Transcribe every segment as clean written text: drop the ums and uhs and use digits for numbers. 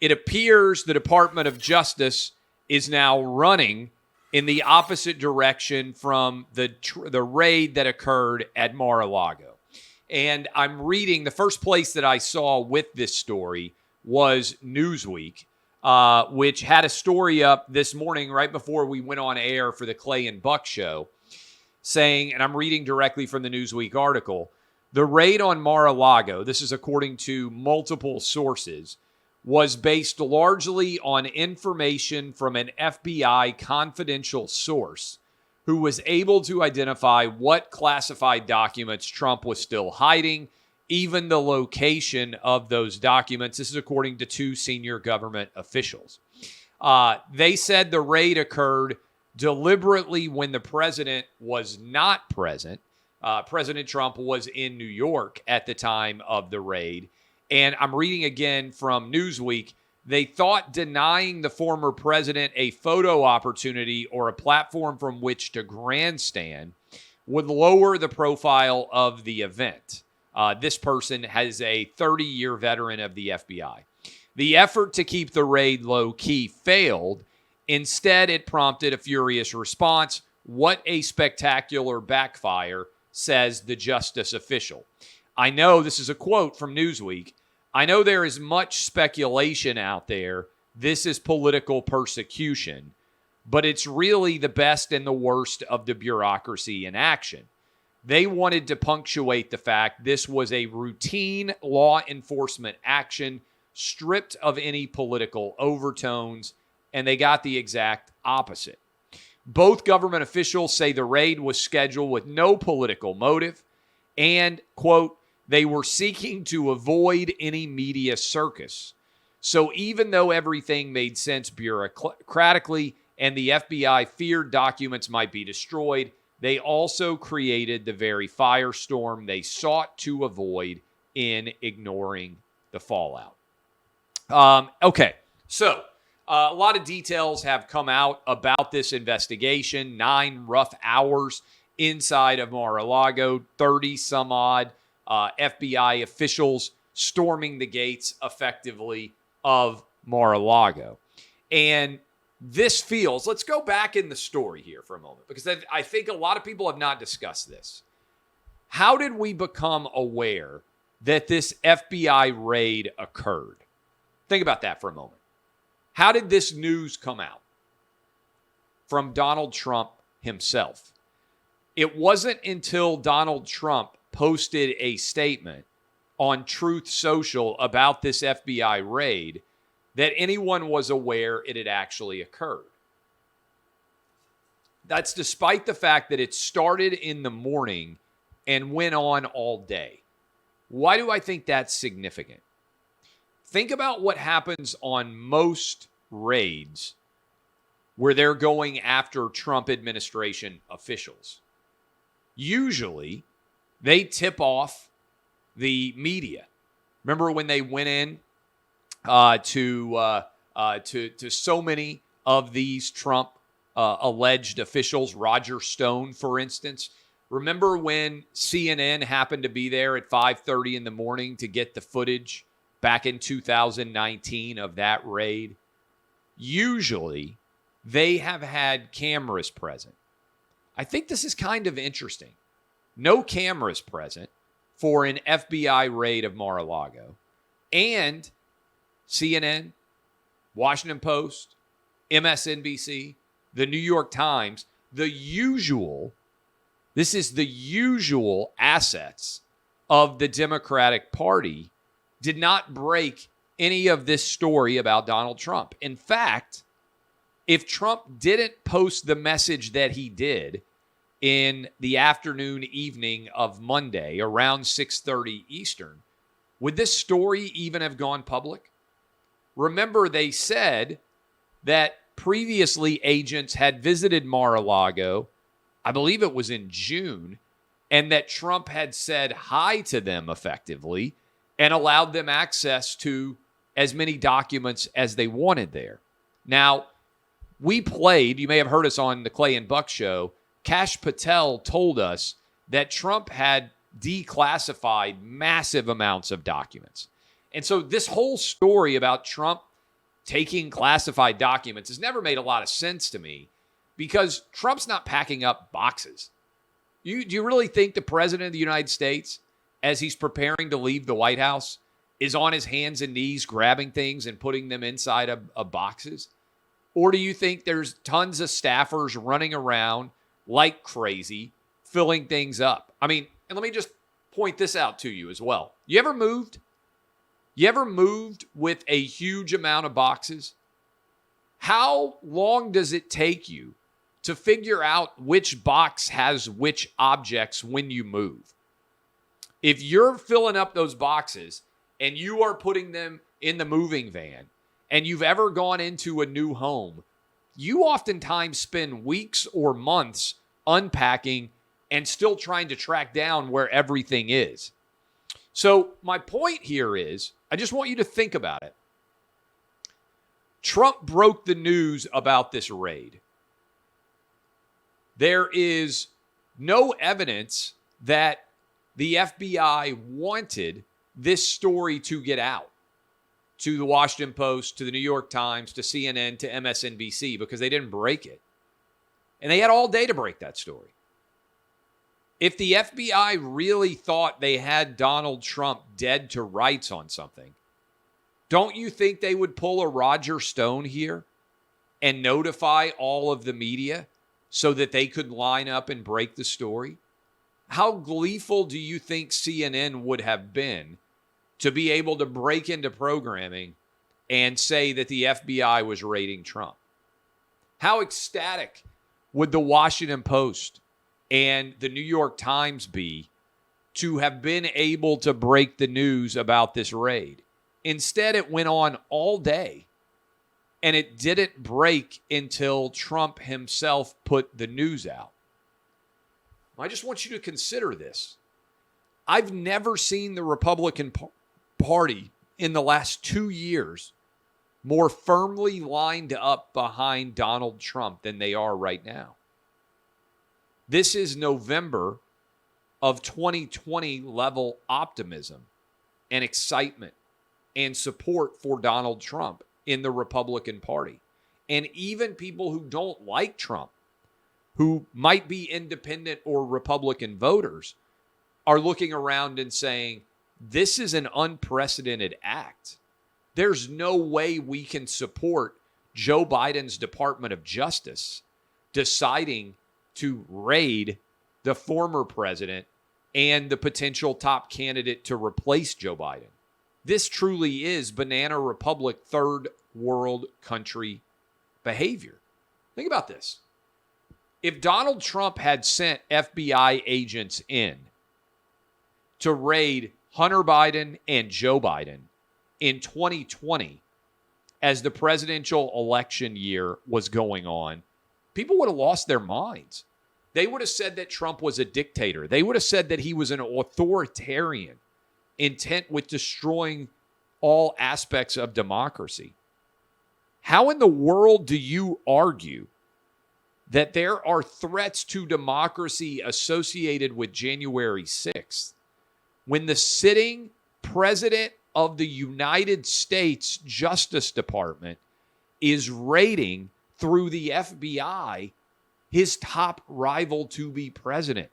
It appears the Department of Justice is now running in the opposite direction from the raid that occurred at Mar-A-Lago. And I'm reading, the first place that I saw with this story was Newsweek, which had a story up this morning right before we went on air for the Clay and Buck show, saying, and I'm reading directly from the Newsweek article, the raid on Mar-A-Lago, this is according to multiple sources, was based largely on information from an FBI confidential source who was able to identify what classified documents Trump was still hiding, even the location of those documents. This is according to two senior government officials. They said the raid occurred deliberately when the president was not present. President Trump was in New York at the time of the raid. And I'm reading again from Newsweek. They thought denying the former president a photo opportunity or a platform from which to grandstand would lower the profile of the event. This person has a 30-year veteran of the FBI. The effort to keep the raid low-key failed. Instead, it prompted a furious response. What a spectacular backfire, says the justice official. I know, this is a quote from Newsweek, I know there is much speculation out there. This is political persecution, but it's really the best and the worst of the bureaucracy in action. They wanted to punctuate the fact this was a routine law enforcement action stripped of any political overtones, and they got the exact opposite. Both government officials say the raid was scheduled with no political motive and, quote, they were seeking to avoid any media circus. So even though everything made sense bureaucratically and the FBI feared documents might be destroyed, they also created the very firestorm they sought to avoid in ignoring the fallout. Okay, so a lot of details have come out about this investigation. 9 rough hours inside of Mar-A-Lago, 30 some odd FBI officials storming the gates effectively of Mar-A-Lago. And this feels, let's go back in the story here for a moment, because I think a lot of people have not discussed this. How did we become aware that this FBI raid occurred? Think about that for a moment. How did this news come out? From Donald Trump himself. It wasn't until Donald Trump posted a statement on Truth Social about this FBI raid that anyone was aware it had actually occurred. That's despite the fact that it started in the morning and went on all day. Why do I think that's significant? Think about what happens on most raids where they're going after Trump administration officials. Usually, they tip off the media. Remember when they went in to so many of these Trump alleged officials, Roger Stone, for instance? Remember when CNN happened to be there at 5:30 in the morning to get the footage back in 2019 of that raid? Usually, they have had cameras present. I think this is kind of interesting. No cameras present for an FBI raid of Mar-A-Lago. And CNN, Washington Post, MSNBC, the New York Times, this is the usual assets of the Democratic Party, did not break any of this story about Donald Trump. In fact, if Trump didn't post the message that he did in the afternoon, evening of Monday around 6:30 Eastern, would this story even have gone public? Remember, they said that previously agents had visited Mar-A-Lago, I believe it was in June, and that Trump had said hi to them effectively and allowed them access to as many documents as they wanted there. Now, we played, you may have heard us on the Clay and Buck show, Kash Patel told us that Trump had declassified massive amounts of documents. And so this whole story about Trump taking classified documents has never made a lot of sense to me because Trump's not packing up boxes. Do you really think the president of the United States, as he's preparing to leave the White House, is on his hands and knees grabbing things and putting them inside of boxes? Or do you think there's tons of staffers running around like crazy, filling things up? I mean, and let me just point this out to you as well. You ever moved? You ever moved with a huge amount of boxes? How long does it take you to figure out which box has which objects when you move? If you're filling up those boxes and you are putting them in the moving van and you've ever gone into a new home, you oftentimes spend weeks or months unpacking and still trying to track down where everything is. So my point here is, I just want you to think about it. Trump broke the news about this raid. There is no evidence that the FBI wanted this story to get out to the Washington Post, to the New York Times, to CNN, to MSNBC, because they didn't break it. And they had all day to break that story. If the FBI really thought they had Donald Trump dead to rights on something, don't you think they would pull a Roger Stone here and notify all of the media so that they could line up and break the story? How gleeful do you think CNN would have been to be able to break into programming and say that the FBI was raiding Trump? How ecstatic would the Washington Post and the New York Times be to have been able to break the news about this raid? Instead, it went on all day, and it didn't break until Trump himself put the news out. I just want you to consider this. I've never seen the Republican Party in the last 2 years more firmly lined up behind Donald Trump than they are right now. This is November of 2020 level optimism and excitement and support for Donald Trump in the Republican Party. And even people who don't like Trump, who might be independent or Republican voters, are looking around and saying, this is an unprecedented act. There's no way we can support Joe Biden's Department of Justice deciding to raid the former president and the potential top candidate to replace Joe Biden. This truly is Banana Republic third world country behavior. Think about this. If Donald Trump had sent FBI agents in to raid Hunter Biden and Joe Biden in 2020 as the presidential election year was going on, people would have lost their minds. They would have said that Trump was a dictator. They would have said that he was an authoritarian, intent with destroying all aspects of democracy. How in the world do you argue that there are threats to democracy associated with January 6th when the sitting president of the United States Justice Department is raiding through the FBI his top rival to be president?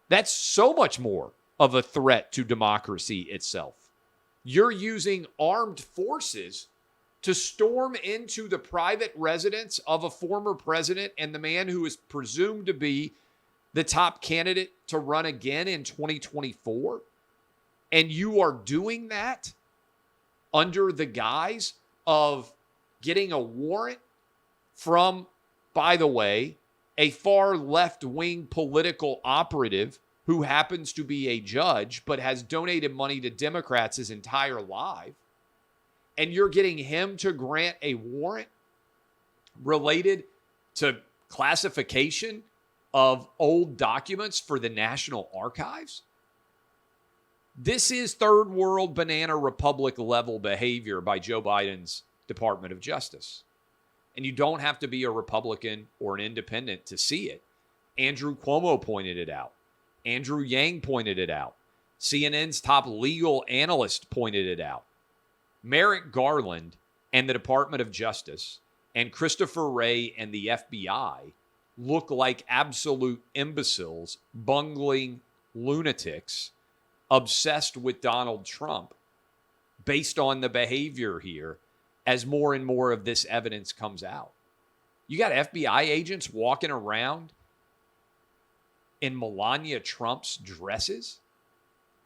That's so much more of a threat to democracy itself. You're using armed forces to storm into the private residence of a former president and the man who is presumed to be the top candidate to run again in 2024. And you are doing that under the guise of getting a warrant from, by the way, a far left-wing political operative who happens to be a judge but has donated money to Democrats his entire life. And you're getting him to grant a warrant related to classification of old documents for the National Archives? This is third world Banana Republic level behavior by Joe Biden's Department of Justice. And you don't have to be a Republican or an independent to see it. Andrew Cuomo pointed it out. Andrew Yang pointed it out. CNN's top legal analyst pointed it out. Merrick Garland and the Department of Justice and Christopher Wray and the FBI look like absolute imbeciles, bungling lunatics, obsessed with Donald Trump based on the behavior here as more and more of this evidence comes out. You got FBI agents walking around in Melania Trump's dresses,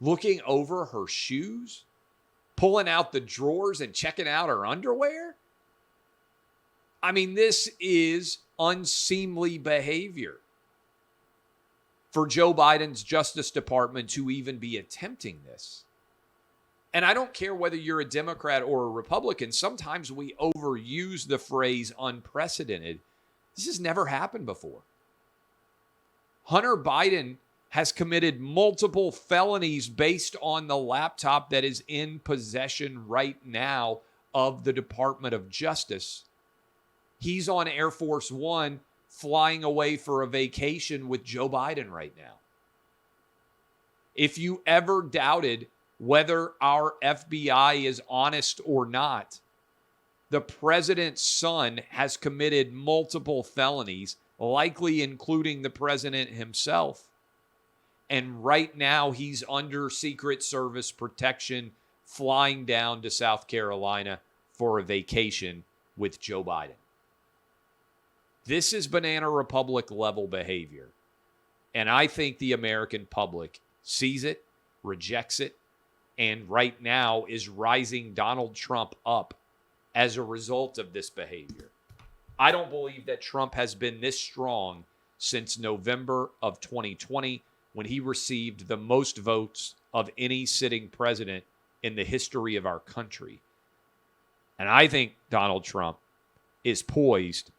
looking over her shoes, pulling out the drawers and checking out her underwear. I mean, this is unseemly behavior for Joe Biden's Justice Department to even be attempting this. And I don't care whether you're a Democrat or a Republican. Sometimes we overuse the phrase unprecedented. This has never happened before. Hunter Biden has committed multiple felonies based on the laptop that is in possession right now of the Department of Justice. He's on Air Force One flying away for a vacation with Joe Biden right now. If you ever doubted whether our FBI is honest or not, the president's son has committed multiple felonies, likely including the president himself. And right now he's under Secret Service protection, flying down to South Carolina for a vacation with Joe Biden. This is Banana Republic level behavior. And I think the American public sees it, rejects it, and right now is rising Donald Trump up as a result of this behavior. I don't believe that Trump has been this strong since November of 2020, when he received the most votes of any sitting president in the history of our country. And I think Donald Trump is poised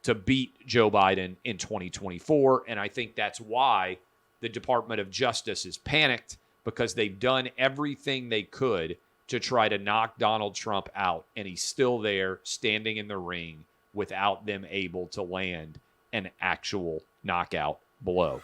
to beat Joe Biden in 2024. And I think that's why the Department of Justice is panicked, because they've done everything they could to try to knock Donald Trump out. And he's still there standing in the ring without them able to land an actual knockout blow.